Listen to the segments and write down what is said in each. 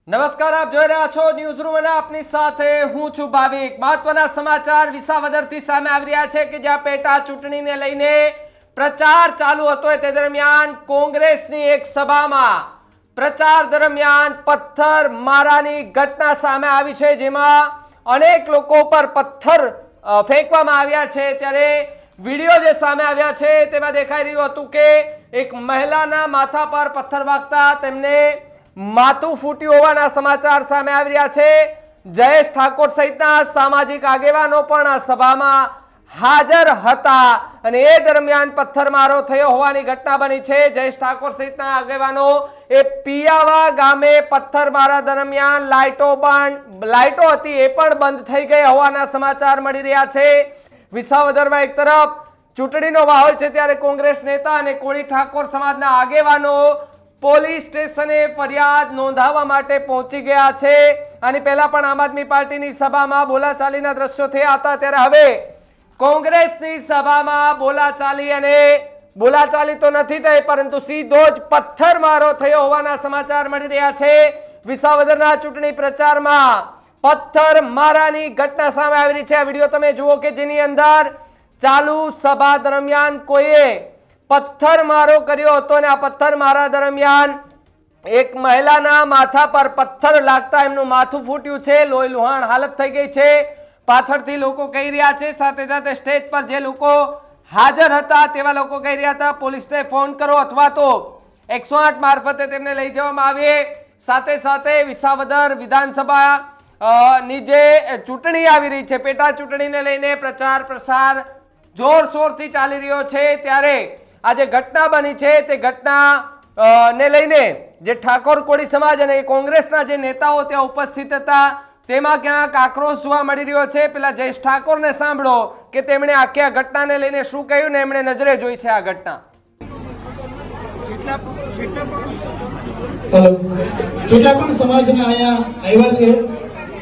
નમસ્કાર, આપ જોઈ રહ્યા છો ન્યૂઝ રૂમ અને આપની સાથે હું છું ભાવિક। મહત્વના સમાચાર વિસાવદરથી સામે આવી રહ્યા છે કે જ્યાં પેટા ચૂંટણીને લઈને પ્રચાર ચાલુ હતો તે દરમિયાન કોંગ્રેસની એક સભામાં પ્રચાર દરમિયાન પથ્થર મારાની ઘટના સામે આવી છે, જેમાં અનેક લોકો પર પથ્થર ફેંકવામાં આવ્યા છે। ત્યારે વિડીયો જે સામે આવ્યા છે તેમાં દેખાઈ રહ્યું હતું કે એક મહિલાના માથા પર પથ્થર વાગતા તેમને માથું ફૂટ્યું હોવાના સમાચાર સામે આવી રહ્યા છે। જયેશ ઠાકોર સહિતના સામાજિક આગેવાનો પણ આ સભામાં હાજર હતા અને એ દરમિયાન પથ્થરમારો થયો હોવાની ઘટના બની છે। જયેશ ઠાકોર સહિતના આગેવાનો એ પિયાવા ગામે પથ્થરમારા દરમિયાન લાઇટો હતી એ પણ બંધ થઈ ગઈ હોવાના સમાચાર મળી રહ્યા છે। વિસાવદરમાં એક તરફ ચૂંટણીનો માહોલ છે ત્યારે કોંગ્રેસ નેતા અને કોળી ઠાકોર સમાજના આગેવાનો પોલીસ સ્ટેશને ફરિયાદ નોંધાવવા માટે પહોંચી ગયા છે। આની પહેલા પણ આમ આદમી પાર્ટીની સભામાં બોલાચાલીના દ્રશ્યો થયા હતા, ત્યારે હવે કોંગ્રેસની સભામાં બોલાચાલી તો નથી થઈ, પરંતુ સીધો જ પથ્થરમારો થયો હોવાના સમાચાર મળી રહ્યા છે। વિસાવદરના ચૂંટણી પ્રચારમાં પથ્થરમારાની ઘટના સામે આવી રહી છે। આ વિડીયો તમે જુઓ કે જેની અંદર ચાલુ સભા દરમિયાન કોઈએ પથ્થરમારો કર્યો હતો અને આ પથ્થરમારા દરમિયાન એક મહિલાના માથા પર પથ્થર લાગતા એમનું માથું ફૂટ્યું છે, લોહી લુહાણ હાલત થઈ ગઈ છે। પાછળથી લોકો કહી રહ્યા છે, સાથે સાથે સ્ટેજ પર જે લોકો હાજર હતા તેવા લોકો કહી રહ્યા હતા પોલીસને ફોન કરો અથવા તો 108 મારફતે તેમને લઈ જવામાં આવે। સાથે સાથે વિસાવદર વિધાનસભા ની જે ચૂંટણી આવી રહી છે, પેટા ચૂંટણીને લઈને પ્રચાર પ્રસાર જોરશોરથી ચાલી રહ્યો છે, ત્યારે આ જે ઘટના બની છે તે ઘટના ને લઈને જે ઠાકોર કોળી સમાજ અને કોંગ્રેસના જે નેતાઓ ત્યાં ઉપસ્થિત હતા તેમાં ક્યાંક આક્રોશ જોવા મળી રહ્યો છે। પેલા જયેશ ઠાકોરને સાંભળો કે તેમણે આખી આ ઘટનાને લઈને શું કહ્યું ને એમણે નજરે જોઈ છે આ ઘટના। જેટલા પણ સમાજના અહીંયા આવ્યા છે,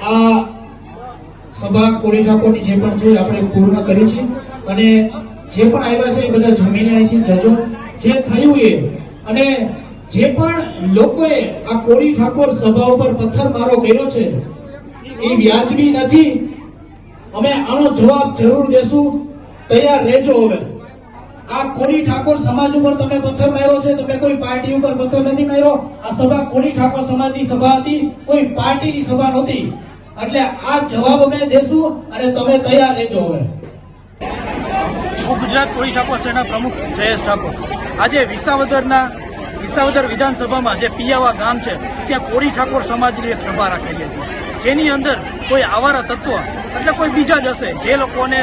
આ સભા કોળી ઠાકોરની જે પણ છે આપણે પૂર્ણ કરી છે અને જે પણ આવ્યા છે એ બધા જમીને અહીંથી જજો। જે થયું એ અને જે પણ લોકોએ આ કોળી ઠાકોર સભા ઉપર પથ્થરમારો કર્યો છે એ વ્યાજબી નથી। અમે આનો જવાબ જરૂર દેશું, તૈયાર રહેજો। હવે આ કોળી ઠાકોર સમાજ ઉપર તમે પથ્થર માર્યો છે, તમે કોઈ પાર્ટી ઉપર પથ્થર નથી માર્યો। આ સભા કોળી ઠાકોર સમાજની સભા હતી, કોઈ પાર્ટીની સભા નહોતી, એટલે આ જવાબ અમે દેશું અને તમે તૈયાર રહેજો। હવે ગુજરાત કોળી ઠાકોર સેના પ્રમુખ જયેશ ઠાકોર આજે વિસાવદર વિધાનસભામાં જે પિયાવા ગામ છે ત્યાં કોળી ઠાકોર સમાજની એક સભા રાખેલી હતી, જેની અંદર કોઈ આવારા તત્વ એટલે કોઈ બીજા જ હશે જે લોકોને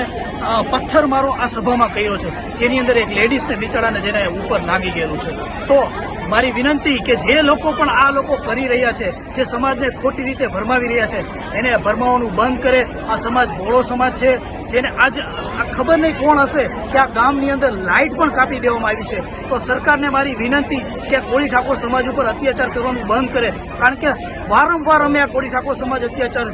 પથ્થરમારો આ સભામાં કર્યો છે, જેની અંદર એક લેડીઝને બિચારાને જેને ઉપર લાગી ગયેલું છે। તો મારી વિનંતી કે જે લોકો પણ આ લોકો કરી રહ્યા છે, જે સમાજને ખોટી રીતે ભરમાવી રહ્યા છે, એને ભરમાવાનું બંધ કરે। આ સમાજ ભોળો સમાજ છે, જેને આજ ખબર નહીં કોણ હશે કે આ ગામની અંદર લાઇટ પણ કાપી દેવામાં આવી છે। તો સરકારને મારી વિનંતી કે કોળી ઠાકોર સમાજ ઉપર અત્યાચાર કરવાનું બંધ કરે, કારણ કે વારંવાર અમે આ કોળી ઠાકોર સમાજ અત્યાચાર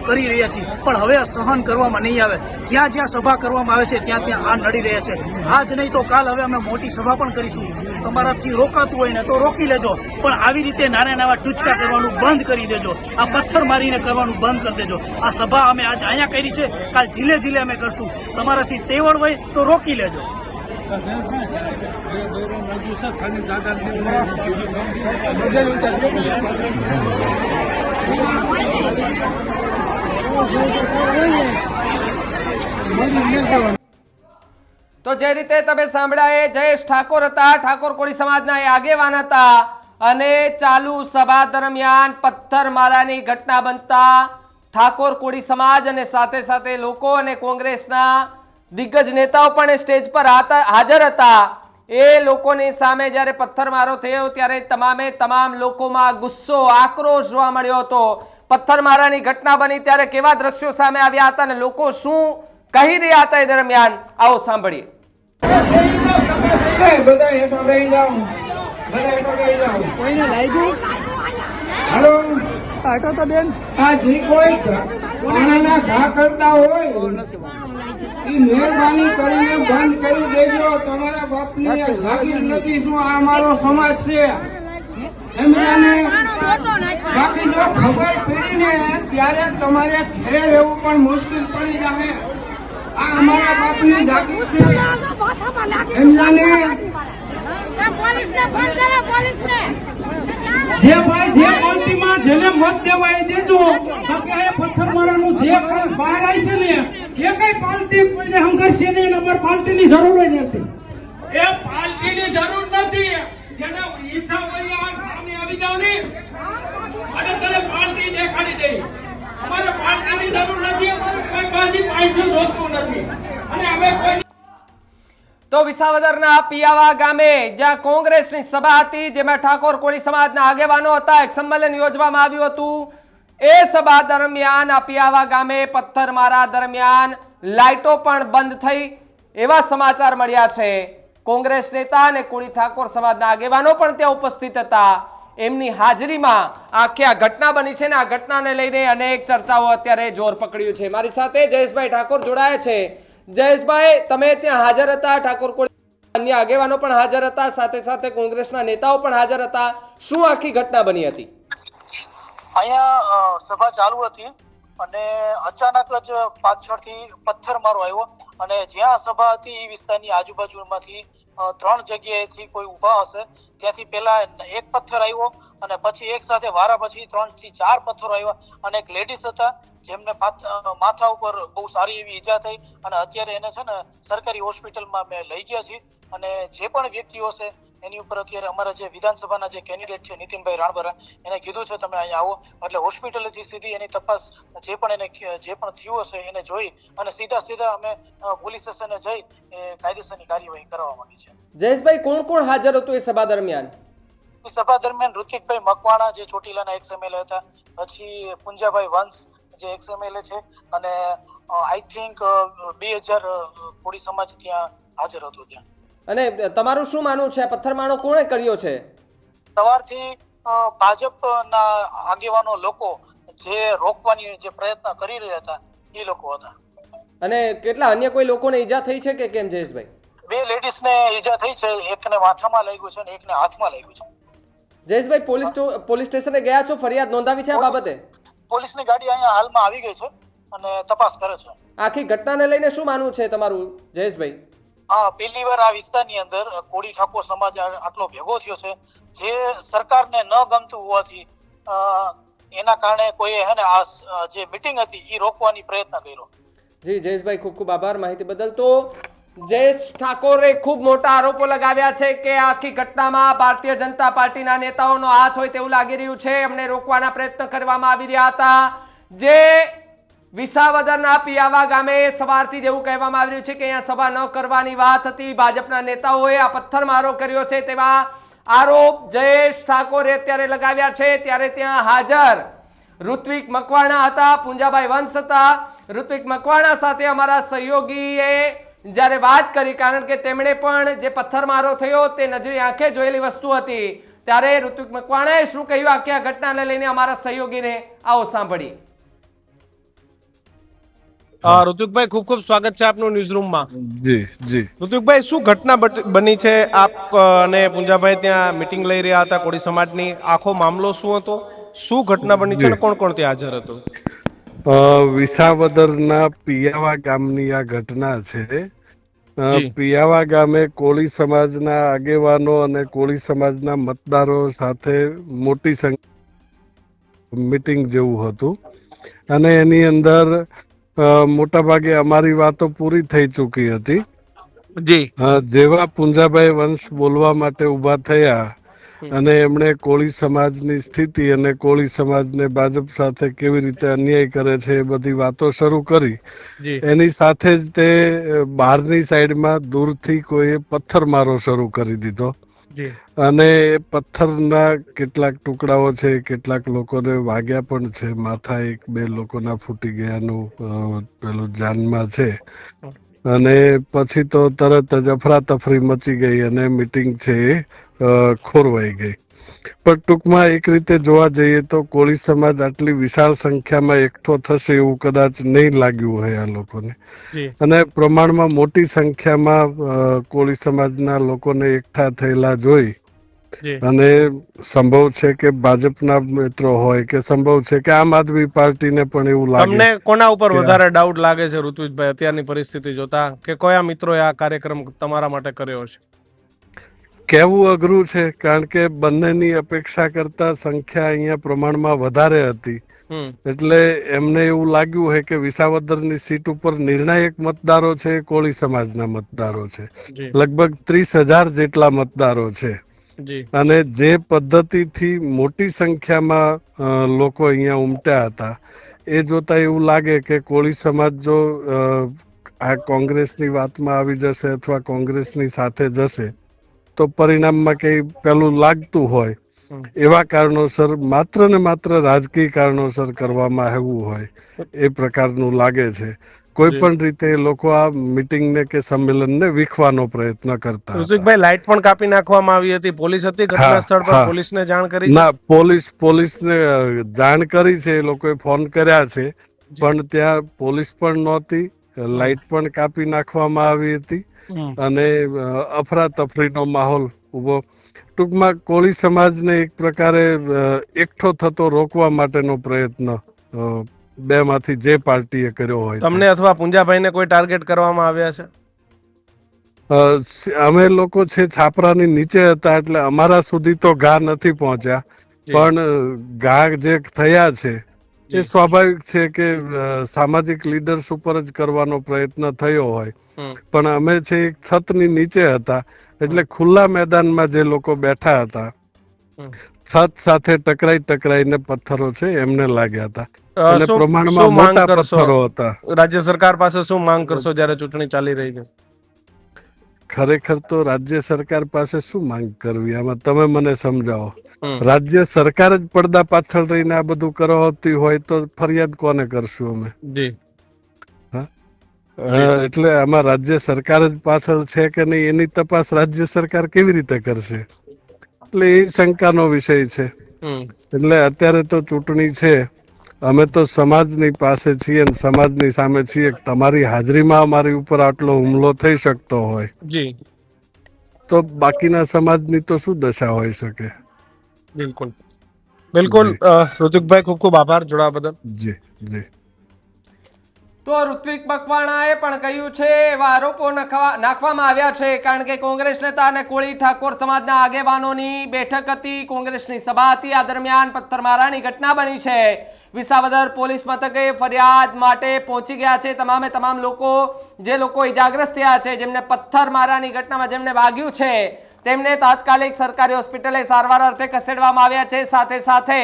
કરી રહ્યા છીએ, પણ હવે સહન કરવામાં નહીં આવે। જ્યાં જ્યાં સભા કરવામાં આવે છે ત્યાં ત્યાં આ નડી રહ્યા છે। આજ નહીં તો કાલ હવે અમે મોટી સભા પણ કરીશું। તમારાથી રોકાતું હોય ને તો રોકી લેજો, પણ આવી રીતે નાના નાના ટૂચકા કરવાનું બંધ કરી દેજો, આ પથ્થર મારીને કરવાનું બંધ કરી દેજો। આ સભા અમે આજ અહીંયા કરી છે, કાલ જિલ્લે જિલ્લે અમે કરશું। તમારાથી તેવડ હોય તો રોકી લેજો। તો જે રીતે તમે સાંભળ્યા, જયેશ ઠાકોર હતા, ઠાકોર કોળી સમાજના એ આગેવાન હતા અને ચાલુ સભા દરમિયાન પથ્થરમારાની ઘટના બનતા ઠાકોર કોળી સમાજ અને સાથે સાથે લોકો અને કોંગ્રેસના દિગ્ગજ નેતાઓ પણ સ્ટેજ પર હાજર હતા। એ લોકોની સામે જ્યારે પથ્થરમારો થયો ત્યારે તમામ લોકોમાં ગુસ્સો, આક્રોશ જોવા મળ્યો હતો। પથ્થરમારાની ઘટના બની ત્યારે કેવા દ્રશ્યો સામે આવ્યા હતા અને લોકો શું કહી રહ્યા હતા એ દરમિયાન આવો સાંભળીએ। મહેરબાની કરીને બંધ કરી દેજો, તમારા બાપની જાગીર નથી શું? આ અમારો સમાજ છે। એમને બાકી જો ખબર પડી ને ત્યારે તમારે ઘરે રહેવું પણ મુશ્કેલ પડી જાય. આ અમારા બાપની જાગીર છે. એમને પોલીસને ફોન કરો, પોલીસને. જે ભાઈ જે પાર્ટીમાં જેને મત દેવા એ દેજો. બાકી આ પથ્થરમારાનું જે કઈ બહાર આવી છે ને એ કઈ પાર્ટી કોઈને હંગાશે નહીં. નંબર પાર્ટીની જરૂર જ નથી. એ પાર્ટીની જરૂર નથી. જેને ઈચ્છા હોય આ સામે આવી જાવ ને અને તને પાર્ટી દેખાડી દે. અમારે પાર્ટીની જરૂર નથી. અમારે કોઈ બાજી પૈસા જોતું નથી. અને અમે કોઈ તો વિસાવદરના પિયાવા ગામે જ્યાં કોંગ્રેસની સભા હતી જેમાં ઠાકોર કોળી સમાજના આગેવાનો હતા, એક સંમેલન યોજવામાં આવ્યું હતું. એ સભા દરમિયાન આ પિયાવા ગામે પથ્થરમારા દરમિયાન લાઇટો પણ બંધ થઈ એવા સમાચાર મળ્યા છે. કોંગ્રેસ નેતા અને કોળી ઠાકોર સમાજના આગેવાનો પણ ત્યાં ઉપસ્થિત હતા. એમની હાજરીમાં આખી આ ઘટના બની છે ને આ ઘટનાને લઈને અનેક ચર્ચાઓ અત્યારે જોર પકડ્યું છે. મારી સાથે જયેશભાઈ ઠાકોર જોડાયા છે. જયેશભાઈ, તમે ત્યાં હાજર હતા, ઠાકોર કોળી અન્ય આગેવાનો પણ હાજર હતા, સાથે સાથે કોંગ્રેસના નેતાઓ પણ હાજર હતા. શું આખી ઘટના બની હતી? અહીંયા સભા ચાલુ હતી અને અચાનક જ પાછળથી પથ્થરમારો આવ્યો અને જ્યાં સભા હતી એ વિસ્તારની આજુબાજુમાંથી 3 જગ્યાએથી કોઈ ઊભા હશે ત્યાંથી પહેલા એક પથ્થર આવ્યો અને પછી એક સાથે વારા પછી 3 થી 4 પથ્થરો આવ્યા અને એક લેડીઝ હતા જેમને માથા ઉપર બહુ સારી એવી ઈજા થઈ અને અત્યારે એને છે ને સરકારી હોસ્પિટલમાં અમે લઈ ગયા છીએ અને જે પણ વ્યક્તિઓ છે એની ઉપર અત્યારે અમારા જે વિધાનસભાના જે કેન્ડિડેટ છે નીતિનભાઈ રાણબરા એને કીધું છે તમે અહીંયા આવો એટલે હોસ્પિટલથી સીધી એની તપાસ જે પણ થયું હશે એને જોઈ અને સીધા અમે પોલીસ સ્ટેશને જઈ કાયદેસરની કાર્યવાહી કરવા માંગી છે. જયેશભાઈ, કોણ કોણ હાજર હતું એ સભા દરમિયાન? એ સભા દરમિયાન ઋતિકભાઈ મકવાણા જે ચોટીલાના એક્સ એમએલએ હતા, પછી પુંજાભાઈ વંશ જે એક્સ એમએલએ છે અને આઈ થિંક 2000 કોળી સમાજ ત્યાં હાજર હતો ત્યાં. અને તમારું શું માનવું છે, પથ્થરમારો કોણે કર્યો છે? સવારથી ભાજપના આગેવાનો લોકો જે રોકવાની જે પ્રયત્ન કરી રહ્યા હતા એ લોકો હતા. અને કેટલા અન્ય કોઈ લોકોને ઈજા થઈ છે કે કેમ જયેશભાઈ? 2 લેડીઝને ઈજા થઈ છે, એકને માથામાં લાગ્યું છે અને એકને હાથમાં લાગ્યું છે. જયેશભાઈ, પોલીસ સ્ટેશને ગયા છો, ફરિયાદ નોંધાવી છે આ બાબતે? પોલીસની ગાડી અહીંયા હાલમાં આવી ગઈ છે અને તપાસ કરે છે. આખી ઘટનાને લઈને શું માનવું છે તમારું જયેશભાઈ? હા, પહેલી વાર આ વિસ્તારની અંદર કોળી ઠાકોર સમાજ આટલો ભેગો થયો છે જે સરકારને ન ગમતું હોવાથી એના કારણે કોઈ હે ને આ જે મીટિંગ હતી એ રોકવાની પ્રયત્ન કર્યો. જી જયેશભાઈ, ખૂબ ખૂબ આભાર માહિતી બદલ. તો જયેશ ઠાકોરે ખૂબ મોટા આરોપો લગાવ્યા છે કે આખી ઘટનામાં ભારતીય જનતા પાર્ટીના નેતાઓનો હાથ હોય તેવું લાગી રહ્યું છે. એમને રોકવાના પ્રયત્ન કરવામાં આવી રહ્યા હતા. જે વિસાવદરના પિયાવા ગામે સવારથી જેવું કહેવામાં આવી રહ્યું છે કે અહીંયા સભા ન કરવાની વાત હતી, ભાજપના નેતાઓએ આ પથ્થરમારો કર્યો છે તેવા આરોપ જયેશ ઠાકોરે અત્યારે લગાવ્યા છે. ત્યારે ત્યાં હાજર ઋત્વિક મકવાણા હતા, પુંજાભાઈ વંશ હતા. ઋત્વિક મકવાણા સાથે અમારા સહયોગીએ જ્યારે વાત કરી, કારણ કે તેમણે પણ જે પથ્થરમારો થયો તે નજરે આંખે જોયેલી વસ્તુ હતી, ત્યારે ઋત્વિક મકવાણાએ શું કહ્યું આખી આ ઘટનાને લઈને અમારા સહયોગીને આવો સાંભળીએ. ઋતુકભાઈ, ખૂબ ખૂબ સ્વાગત છે આપનું ન્યૂઝરૂમમાં. જી જી. ઋતુકભાઈ, શું ઘટના બની છે? આપ અને પુંજાભાઈ ત્યાં મીટિંગ લઈ રહ્યા હતા કોળી સમાજની, આખો મામલો શું હતો, શું ઘટના બની છે અને કોણ કોણ ત્યાં હાજર હતું? વિસાવદરના પિયાવા ગામની આ ઘટના છે. પિયાવા ગામે કોળી સમાજના આગેવાનો અને કોળી સમાજના મતદારો સાથે મોટી સંખ્યા મીટિંગ જેવું હતું અને એની અંદર મોટા ભાગે અમારી વાતો પૂરી થઈ ચૂકી હતી. જી. જેવા પુંજાભાઈ વંશ બોલવા માટે ઉભા થયા અને એમણે કોળી સમાજની સ્થિતિ અને કોળી સમાજને ભાજપ સાથે કેવી રીતે અન્યાય કરે છે એ બધી વાતો શરૂ કરી. એની સાથે જ તે બહારની સાઈડમાં દૂરથી કોઈએ પથ્થરમારો શરૂ કરી દીધો અને એ પથ્થરના કેટલાક ટુકડાઓ છે, કેટલાક લોકોને વાગ્યા પણ છે, માથા 1-2 લોકોના ફૂટી ગયાનું પેલું જાનમાં છે. અને પછી તો તરત જ અફરાતફરી મચી ગઈ અને મીટિંગ છે એ ખોરવાઈ ગઈ. પણ ટૂંકમાં એક રીતે જોવા જઈએ તો કોળી સમાજ આટલી વિશાળ સંખ્યામાં એકઠો થશે એવું કદાચ નહીં લાગ્યું હોય આ લોકોને. અને પ્રમાણમાં મોટી સંખ્યામાં કોળી સમાજના લોકોને એકઠા થયેલા જોઈ જી અને સંભવ છે કે ભાજપના મિત્રો હોય કે સંભવ છે કે આમ આદમી પાર્ટીને પણ એવું લાગે. તમને કોના ઉપર કે વધારે ડાઉટ લાગે છે ઋત્વિજભાઈ અત્યારની પરિસ્થિતિ જોતા, કે કયા મિત્રોએ આ કાર્યક્રમ તમારા માટે કર્યો છે? કહેવું અઘરું છે, કારણ કે બંનેની અપેક્ષા કરતા સંખ્યા અહીંયા પ્રમાણમાં વધારે હતી. એટલે એમને એવું લાગ્યું હોય કે વિસાવદરની સીટ ઉપર નિર્ણાયક મતદારો છે એ કોળી સમાજના મતદારો છે. જી લગભગ 30,000 જેટલા મતદારો છે. જી અને જે પદ્ધતિથી મોટી સંખ્યામાં લોકો અહીંયા ઉમટ્યા હતા, એ જોતા એવું લાગે કે કોળી સમાજ જો આ કોંગ્રેસની વાતમાં આવી જશે અથવા કોંગ્રેસની સાથે જશે તો પરિણામમાં કઈ પેલું લાગતું હોય, એવા કારણોસર માત્ર ને માત્ર રાજકીય કારણોસર કરવામાં આવ્યું હોય એ પ્રકારનું લાગે છે. કોઈ પણ રીતે લોકો આ મીટિંગને કે સંમેલનને વીખવાનો પ્રયત્ન કરતા હતા. ઋત્વિકભાઈ, લાઇટ પણ કાપી નાખવામાં આવી હતી. પોલીસ હતી ઘટના સ્થળ પર? પોલીસને જાણ કરી છે? ના, પોલીસને જાણ કરી છે, એ લોકોએ ફોન કર્યા છે, પણ ત્યાં પોલીસ પણ નહોતી, લાઇટ પણ કાપી નાખવામાં આવી હતી અને અફરાતફરીનો માહોલ ઉભો. ટૂંકમાં કોળી સમાજને એક પ્રકારે એકઠો થતો રોકવા માટેનો પ્રયત્ન બેમાંથી જે પાર્ટીએ કર્યો હોય. તમને અથવા પુંજાભાઈને કોઈ ટાર્ગેટ કરવામાં આવ્યા છે? અમે લોકો છે છાપરાની નીચે હતા એટલે અમારા સુધી તો ઘા નથી પહોંચ્યા, પણ ઘા જે થયા છે એ સ્વાભાવિક છે કે સામાજિક લીડર્સ ઉપર જ કરવાનો પ્રયત્ન થયો હોય. પણ અમે છે એક છતની નીચે હતા એટલે ખુલ્લા મેદાનમાં જે લોકો બેઠા હતા, છત સાથે ટકરાઈને પથ્થરો છે એમને લાગ્યા હતા અને પ્રમાણમાં મોટા પથ્થરો હતા. રાજ્ય સરકાર પાસે શું માંગ કરશો જ્યારે ચૂંટણી ચાલી રહી છે? ખરેખર તો રાજ્ય સરકાર પાસે શું માંગ કરવી, આમાં તમે મને સમજાવો. રાજ્ય સરકાર જ પડદા પાછળ રહીને આ બધું કરાવતી હોય તો ફરિયાદ કોને કરશું અમે? જી એટલે આમાં રાજ્ય સરકાર જ પાછળ છે કે નહીં એની તપાસ રાજ્ય સરકાર કેવી રીતે કરશે? એટલે એ શંકાનો વિષય છે. એટલે અત્યારે તો ચૂંટણી છે, અમે તો સમાજની પાસે છીએ અને સમાજની સામે છીએ. તમારી હાજરીમાં અમારી ઉપર આટલો હુમલો થઈ શકતો હોય જી તો બાકીના સમાજની તો શું દશા હોઈ શકે? બિલકુલ બિલકુલ. ઋત્વિકભાઈ, ખૂબ ખૂબ આભાર જોડાવા બદલ. જી જી. તો ઋત્વિક મકવાણાએ પણ કહ્યું છે, એવા આરોપો નાખવામાં આવ્યા છે, કારણ કે કોંગ્રેસ નેતા અને કોળી ઠાકોર સમાજના આગેવાનોની બેઠક હતી, કોંગ્રેસની સભા હતી. આ દરમિયાન પથ્થરમારાની ઘટના બની છે. વિસાવદર પોલીસ મથકે ફરિયાદ માટે પહોંચી ગયા છે તમામ લોકો. જે લોકો ઇજાગ્રસ્ત થયા છે, જેમને પથ્થરમારાની ઘટનામાં જેમને વાગ્યું છે, તેમને તાત્કાલિક સરકારી હોસ્પિટલે સારવાર અર્થે ખસેડવામાં આવ્યા છે. સાથે સાથે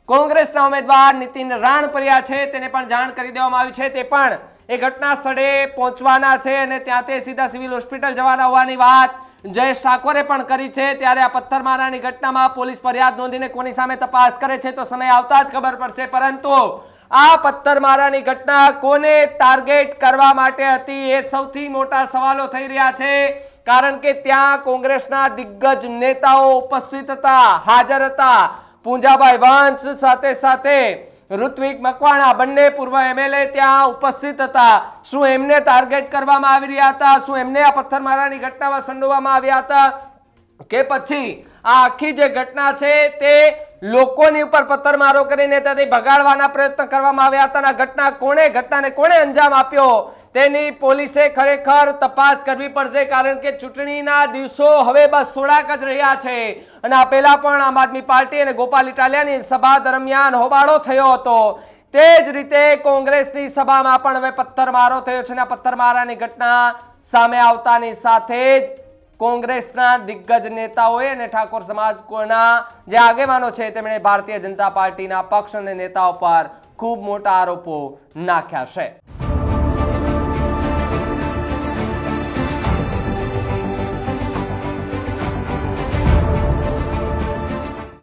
કોંગ્રેસના ઉમેદવાર નીતિન રાણપરિયા છે, તેને પણ જાણ કરી દેવામાં આવી છે. તે પણ એ ઘટના સ્થળે પહોંચવાના છે અને ત્યાં તે સીધા સિવિલ હોસ્પિટલ જવાના હોવાની વાત જયેશ ઠાકોરે પણ કરી છે. ત્યારે આ પથ્થરમારાની ઘટનામાં પોલીસ ફરિયાદ નોંધીને કોની સામે તપાસ કરે છે તો સમય આવતા જ ખબર પડશે. પરંતુ આ પથ્થરમારાની ઘટના કોને ટાર્ગેટ કરવા માટે હતી એ સૌથી મોટા સવાલો થઈ રહ્યા છે, કારણ કે ત્યાં કોંગ્રેસના દિગ્ગજ નેતાઓ ઉપસ્થિત હતા, હાજર હતા. પૂંજાભાઈ વંશ સાથે સાથે ઋત્વિક મકવાણા બંને પૂર્વ એમએલએ ત્યાં ઉપસ્થિત હતા. શું એમને ટાર્ગેટ કરવામાં આવી રહ્યા હતા? શું એમને આ પથ્થરમારાની ઘટનામાં સંડોવવામાં આવ્યા હતા? કે પછી આ આખી જે ઘટના છે તે લોકોની ઉપર પથ્થરમારો કરીને ત્યાંથી ભગાડવાના પ્રયત્ન કરવામાં આવ્યા હતા? ઘટનાને કોણે અંજામ આપ્યો તેની પોલીસે ખરેખર તપાસ કરવી પડશે, કારણ કે ચૂંટણીના દિવસો હવે બસ થોડાક જ રહ્યા છે. અને આ પહેલા પણ આમ આદમી પાર્ટી અને ગોપાલ ઇટાલિયાની સભા દરમિયાન હોબાળો થયો હતો. તે જ રીતે કોંગ્રેસની સભામાં પણ હવે પથ્થરમારો થયો છે. અને આ પથ્થરમારાની ઘટના સામે આવતાની સાથે જ કોંગ્રેસના દિગ્ગજ નેતાઓએ અને ઠાકોર સમાજના જે આગેવાનો છે તેમણે ભારતીય જનતા પાર્ટીના પક્ષ અને નેતાઓ પર ખૂબ મોટા આરોપો નાખ્યા છે.